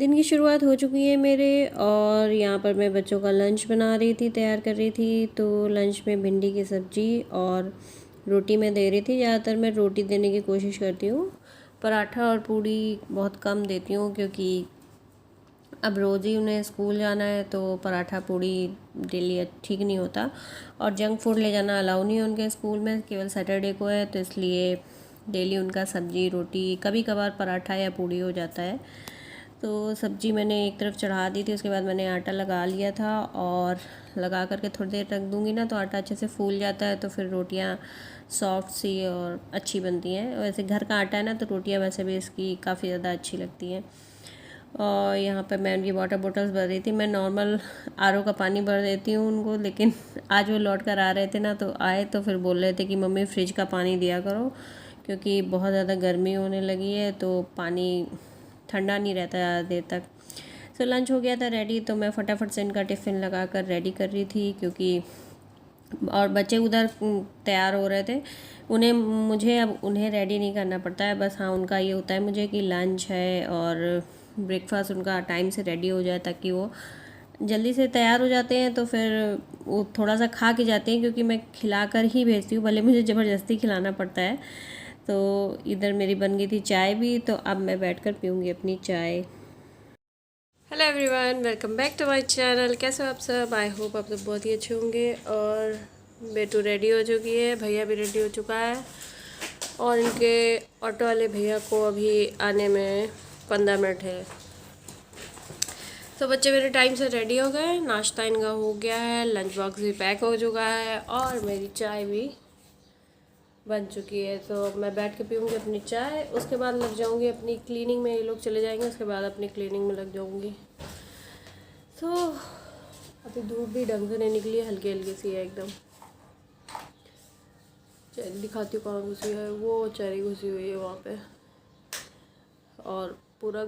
दिन की शुरुआत हो चुकी है मेरे और यहाँ पर मैं बच्चों का लंच बना रही थी, तैयार कर रही थी। तो लंच में भिंडी की सब्ज़ी और रोटी मैं दे रही थी। ज़्यादातर मैं रोटी देने की कोशिश करती हूँ, पराठा और पूड़ी बहुत कम देती हूँ क्योंकि अब रोज़ ही उन्हें स्कूल जाना है तो पराठा पूड़ी डेली ठीक नहीं होता। और जंक फूड ले जाना अलाउ नहीं है उनके स्कूल में, केवल सैटरडे को है, तो इसलिए डेली उनका सब्ज़ी रोटी, कभी कभार पराठा या पूड़ी हो जाता है। तो सब्ज़ी मैंने एक तरफ चढ़ा दी थी, उसके बाद मैंने आटा लगा लिया था और लगा करके थोड़ी देर रख दूँगी ना तो आटा अच्छे से फूल जाता है, तो फिर रोटियाँ सॉफ्ट सी और अच्छी बनती हैं। वैसे घर का आटा है ना तो रोटियाँ वैसे भी इसकी काफ़ी ज़्यादा अच्छी लगती हैं। और यहाँ पे मैं उनकी वाटर बोटल्स भर रही थी। मैं नॉर्मल आरओ का पानी भर देती हूँ उनको, लेकिन आज वो लौट कर आ रहे थे ना, तो आए तो फिर बोल रहे थे कि मम्मी फ्रिज का पानी दिया करो क्योंकि बहुत ज़्यादा गर्मी होने लगी है तो पानी ठंडा नहीं रहता ज़्यादा देर तक। सो लंच हो गया था रेडी, तो मैं फटाफट से इनका टिफ़िन लगा कर रेडी कर रही थी क्योंकि और बच्चे उधर तैयार हो रहे थे। मुझे अब उन्हें रेडी नहीं करना पड़ता है, बस हाँ उनका ये होता है मुझे कि लंच है और ब्रेकफास्ट उनका टाइम से रेडी हो जाए ताकि वो जल्दी से तैयार हो जाते हैं। तो फिर वो थोड़ा सा खा के जाते हैं क्योंकि मैं खिला कर ही भेजती हूँ, भले मुझे ज़बरदस्ती खिलाना पड़ता है। तो इधर मेरी बन गई थी चाय भी, तो अब मैं बैठकर पीऊँगी अपनी चाय। Hello everyone, welcome back to my channel. कैसे हो आप सब? आई होप आप सब बहुत ही अच्छे होंगे। और बेटू रेडी हो चुकी है, भैया भी रेडी हो चुका है और इनके ऑटो वाले भैया को अभी आने में 15 मिनट है। तो बच्चे मेरे टाइम से रेडी हो गए, नाश्ता इनका हो गया है, लंच बॉक्स भी पैक हो चुका है और मेरी चाय भी बन चुकी है। तो मैं बैठ के पीऊँगी अपनी चाय, उसके बाद लग जाऊँगी अपनी क्लीनिंग में। ये लोग चले जाएंगे उसके बाद अपनी क्लीनिंग में लग जाऊँगी। तो अभी धूप भी ढंग से नहीं निकली है, हल्की हल्की सी है एकदम। चेरी दिखाती हूँ कहाँ घुसी है, वो चेरी घुसी हुई है वहाँ पे और पूरा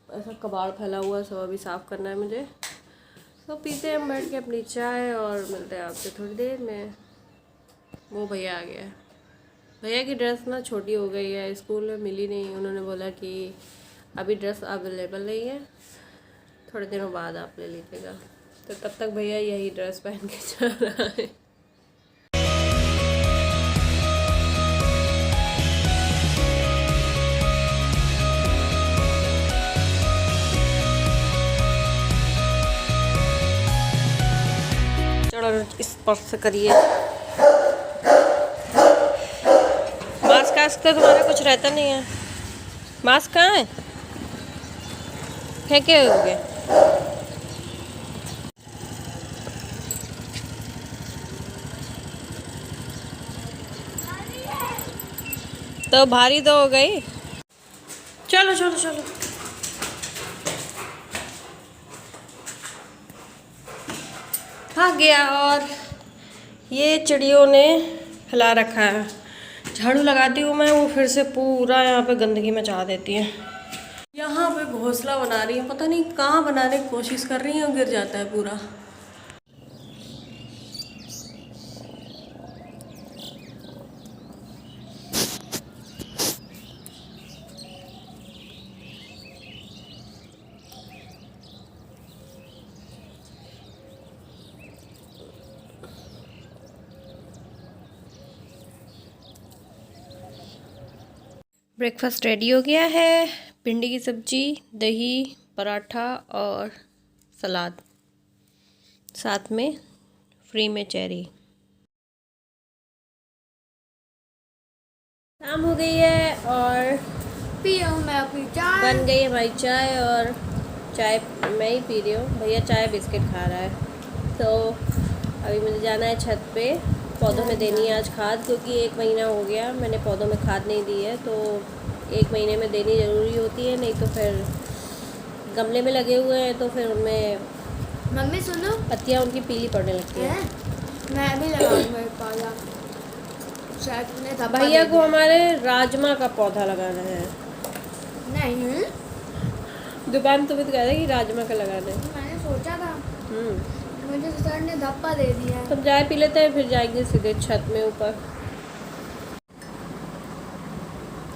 ऐसा कबाड़ फैला हुआ है, सब अभी साफ़ करना है मुझे। तो पीते हैं हम बैठ के अपनी चाय और मिलते हैं आपसे थोड़ी देर में। वो भैया आ गया है। भैया की ड्रेस ना छोटी हो गई है, स्कूल में मिली नहीं। उन्होंने बोला कि अभी ड्रेस अवेलेबल नहीं है, थोड़े दिनों बाद आप ले लीजिएगा। तो तब तक भैया यही ड्रेस पहन के चल रहा है। चलो स्पर्श करिए। मास्क तो तुम्हारा कुछ रहता नहीं है। मास्क कहाँ है? फेंके हो गए। तो भारी तो हो गई। चलो चलो चलो। हाँ गया। और ये चिड़ियों ने हिला रखा है। झाड़ू लगाती हूँ मैं, वो फिर से पूरा यहाँ पे गंदगी मचा देती है। यहाँ पे घोंसला बना रही है, पता नहीं कहाँ बनाने की कोशिश कर रही है और गिर जाता है पूरा। ब्रेकफास्ट रेडी हो गया है। भिंडी की सब्जी, दही, पराठा और सलाद, साथ में फ्री में चेरी। शाम हो गई है और पी रहा हूँ मैं अपनी चाय। बन गई हमारी चाय और चाय मैं ही पी रही हूँ। भैया चाय बिस्किट खा रहा है। तो अभी मुझे जाना है छत पे, पौधों में देनी है आज खाद, क्योंकि 1 महीना हो गया मैंने पौधों में खाद नहीं दी है। तो 1 महीने में देनी ज़रूरी होती है, नहीं तो फिर गमले में लगे हुए हैं तो फिर उनमें मम्मी सुनो, पत्तियाँ उनकी पीली पड़ने लगती है। मैं भी लगाऊंगा एक पौधा। भैया को हमारे राजमा का पौधा लगाना है। नहीं, दुकान तो भी कह रहे कि राजमा का लगाना है। मैंने सोचा था, मुझे सर ने धप्पा दे दिया। तब चाय पी लेते हैं, फिर जाएंगे सीधे छत में ऊपर।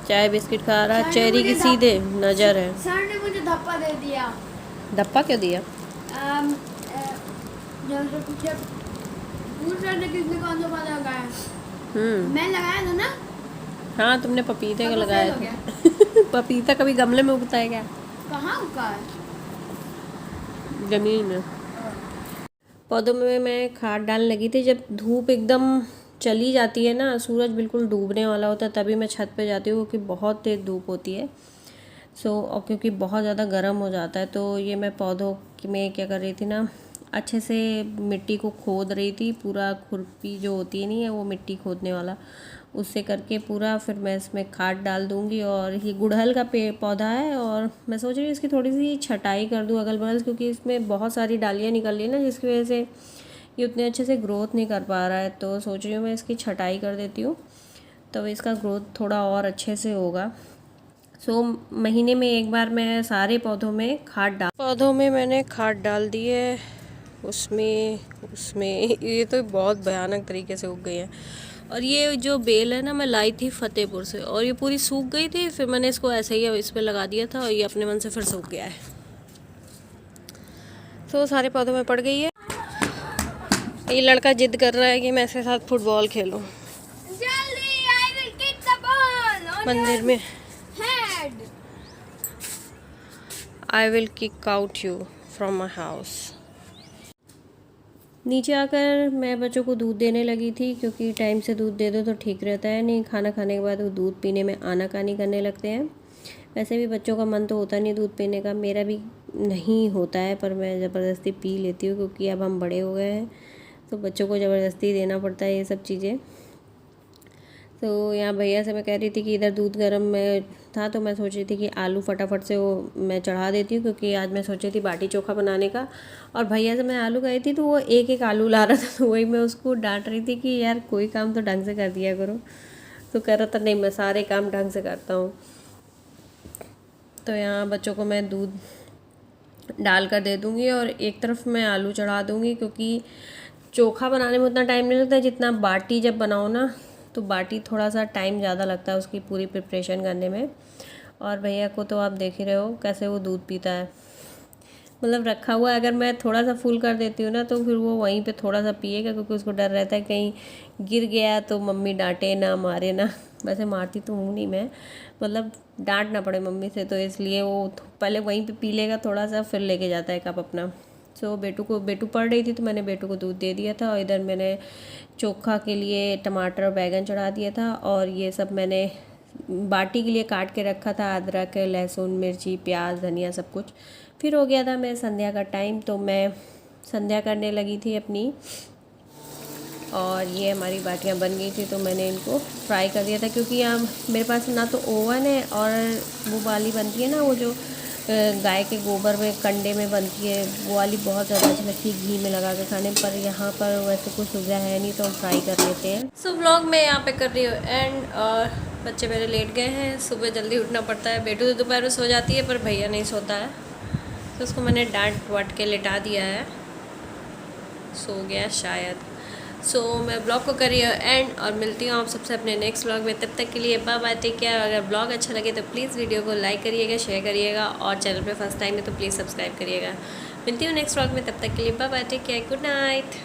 चाय बिस्किट खा रहा है, सर ने चेरी की मुझे सीधे नज़र है। सर ने मुझे धप्पा दे दिया। धप्पा क्यों दिया? जब से पूछे पूछ रहे थे किसने कौन सा पौधा लगाया, मैं लगाया था ना। हाँ, तुमने पपीते का अब वो लगाया फेल हो था। पपीता कभी गमले में उगता है क्या? कहाँ उगा है? जमीन में। पौधों में मैं खाद डालने लगी थी जब धूप एकदम चली जाती है ना, सूरज बिल्कुल डूबने वाला होता है, तभी मैं छत पे जाती हूँ क्योंकि बहुत तेज़ धूप होती है। और क्योंकि बहुत ज़्यादा गर्म हो जाता है, तो ये मैं पौधों में क्या कर रही थी ना, अच्छे से मिट्टी को खोद रही थी पूरा। खुरपी जो होती है नहीं है वो मिट्टी खोदने वाला, उससे करके पूरा फिर मैं इसमें खाद डाल दूँगी। और ये गुड़हल का पौधा है और मैं सोच रही हूँ इसकी थोड़ी सी छटाई कर दूँ अगल बगल, क्योंकि इसमें बहुत सारी डालियाँ निकल रही है ना, जिसकी वजह से ये उतने अच्छे से ग्रोथ नहीं कर पा रहा है। तो सोच रही हूँ मैं इसकी छटाई कर देती हूँ, तो इसका ग्रोथ थोड़ा और अच्छे से होगा। महीने में एक बार मैं सारे पौधों में मैंने खाद डाल दी है। उसमें ये तो बहुत भयानक तरीके से उग गई है। और ये जो बेल है ना, मैं लाई थी फतेहपुर से और ये पूरी सूख गई थी, फिर मैंने इसको ऐसे ही इस पर लगा दिया था और ये अपने मन से फिर सूख गया है। तो सारे पौधों में पड़ गई है। ये लड़का जिद कर रहा है कि मैं इसके साथ फुटबॉल खेलूं मंदिर में। I will kick out you from my house. नीचे आकर मैं बच्चों को दूध देने लगी थी, क्योंकि टाइम से दूध दे दो तो ठीक रहता है, नहीं खाना खाने के बाद वो दूध पीने में आनाकानी करने लगते हैं। वैसे भी बच्चों का मन तो होता नहीं दूध पीने का, मेरा भी नहीं होता है, पर मैं ज़बरदस्ती पी लेती हूँ क्योंकि अब हम बड़े हो गए हैं, तो बच्चों को ज़बरदस्ती देना पड़ता है ये सब चीज़ें। तो यहाँ भैया से मैं कह रही थी कि इधर दूध गर्म में था, तो मैं सोच रही थी कि आलू फटाफट से वो मैं चढ़ा देती हूँ, क्योंकि आज मैं सोची थी बाटी चोखा बनाने का। और भैया से मैं आलू गई थी तो वो एक एक आलू ला रहा था, तो वही मैं उसको डांट रही थी कि यार कोई काम तो ढंग से कर दिया करो। तो कह रहा था नहीं, मैं सारे काम ढंग से करता हूँ। तो यहाँ बच्चों को मैं दूध डाल कर दे दूँगी और एक तरफ मैं आलू चढ़ा दूँगी, क्योंकि चोखा बनाने में उतना टाइम नहीं लगता जितना बाटी जब बनाओ ना, तो बाटी थोड़ा सा टाइम ज़्यादा लगता है उसकी पूरी प्रिपरेशन करने में। और भैया को तो आप देख ही रहे हो कैसे वो दूध पीता है, मतलब रखा हुआ है। अगर मैं थोड़ा सा फुल कर देती हूँ ना, तो फिर वो वहीं पे थोड़ा सा पिएगा, क्योंकि उसको डर रहता है कहीं गिर गया तो मम्मी डांटे ना, मारे ना। वैसे मारती तो हूँ नहीं मैं, मतलब डांट ना पड़े मम्मी से, तो इसलिए वो पहले वहीं पे पी लेगा थोड़ा सा, फिर लेके जाता है कप अपना। बेटू पढ़ रही थी तो मैंने बेटू को दूध दे दिया था, और इधर मैंने चोखा के लिए टमाटर और बैगन चढ़ा दिया था। और ये सब मैंने बाटी के लिए काट के रखा था, अदरक लहसुन मिर्ची प्याज धनिया सब कुछ। फिर हो गया था मैं संध्या का टाइम, तो मैं संध्या करने लगी थी अपनी। और ये हमारी बाटियां बन गई थी, तो मैंने इनको फ्राई कर दिया था, क्योंकि यहाँ मेरे पास ना तो ओवन है, और वो वाली बनती है ना, वो जो गाय के गोबर में कंडे में बनती है, वो वाली बहुत ज़्यादा अच्छी लगती है घी में लगा के खाने पर। यहाँ पर वैसे कुछ सुविधा है नहीं, तो हम फ्राई कर लेते हैं। सो व्लॉग मैं यहाँ पे कर रही हूँ एंड। और बच्चे मेरे लेट गए हैं, सुबह जल्दी उठना पड़ता है। बेटू तो दोपहर में सो जाती है, पर भैया नहीं सोता है, तो उसको मैंने डांट वाट के लिटा दिया है, सो गया शायद। मैं ब्लॉग को कर रही हूँ एंड, और मिलती हूँ आप सबसे अपने नेक्स्ट ब्लॉग में। तब तक के लिए बाय बाय, टेक केयर। अगर ब्लॉग अच्छा लगे तो प्लीज़ वीडियो को लाइक करिएगा, शेयर करिएगा, और चैनल पे फर्स्ट टाइम है तो प्लीज़ सब्सक्राइब करिएगा। मिलती हूँ नेक्स्ट ब्लॉग में, तब तक के लिए bye bye, take care, good night.